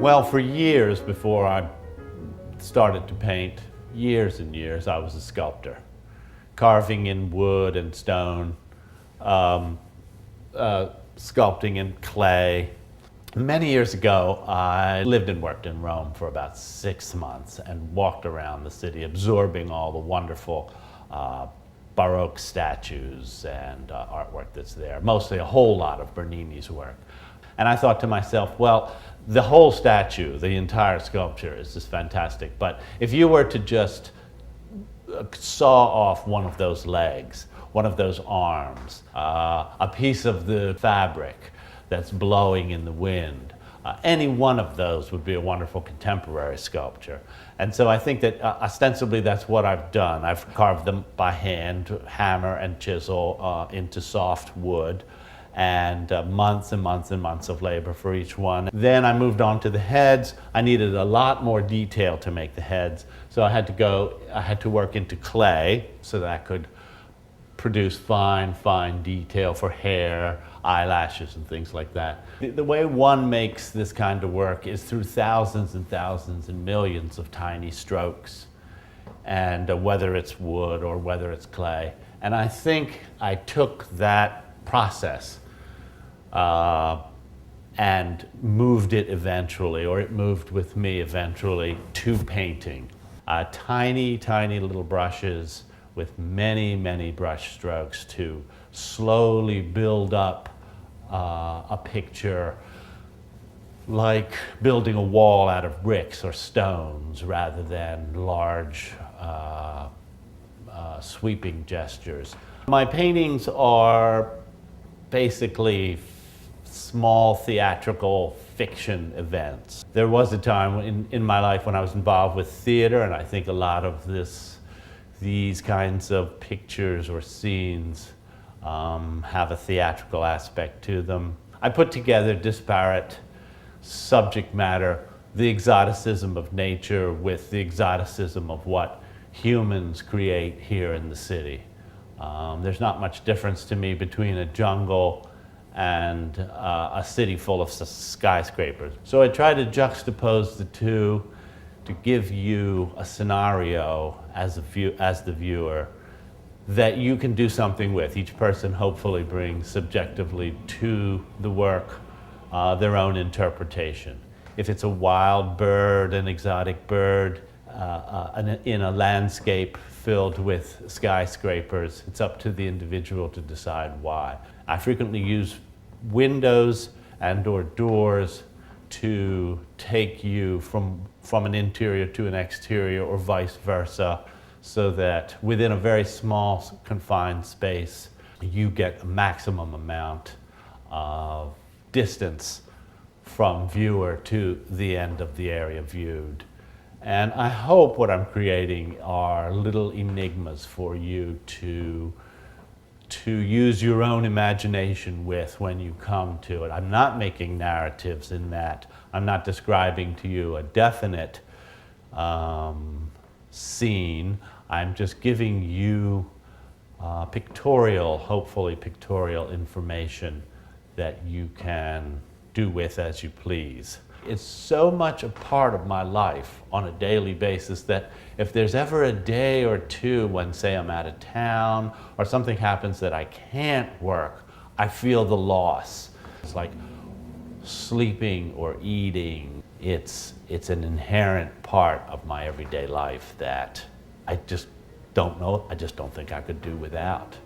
Well, for years before I started to paint, years and years, I was a sculptor, carving in wood and stone, sculpting in clay. Many years ago, I lived and worked in Rome for about 6 months and walked around the city, absorbing all the wonderful Baroque statues and artwork that's there, mostly a whole lot of Bernini's work. And I thought to myself, well, the whole statue, the entire sculpture is just fantastic, but if you were to just saw off one of those legs, one of those arms, a piece of the fabric that's blowing in the wind, any one of those would be a wonderful contemporary sculpture. And so I think that ostensibly that's what I've done. I've carved them by hand, hammer and chisel into soft wood, and months and months and months of labor for each one. Then I moved on to the heads. I needed a lot more detail to make the heads, so I had to work into clay so that I could produce fine detail for hair, eyelashes, and things like that. The way one makes this kind of work is through thousands and thousands and millions of tiny strokes, and whether it's wood or whether it's clay. And I think I took that process and moved it eventually, or it moved with me eventually, to painting. Tiny little brushes with many brush strokes to slowly build up a picture, like building a wall out of bricks or stones rather than large sweeping gestures. My paintings are basically small theatrical fiction events. There was a time in my life when I was involved with theater, and I think a lot of these kinds of pictures or scenes have a theatrical aspect to them. I put together disparate subject matter, the exoticism of nature with the exoticism of what humans create here in the city. There's not much difference to me between a jungle and a city full of skyscrapers. So I try to juxtapose the two to give you a scenario as the viewer that you can do something with. Each person hopefully brings subjectively to the work their own interpretation. If it's a wild bird, an exotic bird, in a landscape filled with skyscrapers, it's up to the individual to decide why. I frequently use windows and/or doors to take you from an interior to an exterior or vice versa, so that within a very small confined space, you get a maximum amount of distance from viewer to the end of the area viewed. And I hope what I'm creating are little enigmas for you to use your own imagination with when you come to it. I'm not making narratives in that. I'm not describing to you a definite scene. I'm just giving you hopefully pictorial information that you can do with as you please. It's so much a part of my life on a daily basis that if there's ever a day or two when, say, I'm out of town or something happens that I can't work, I feel the loss. It's like sleeping or eating. It's an inherent part of my everyday life that I just don't think I could do without.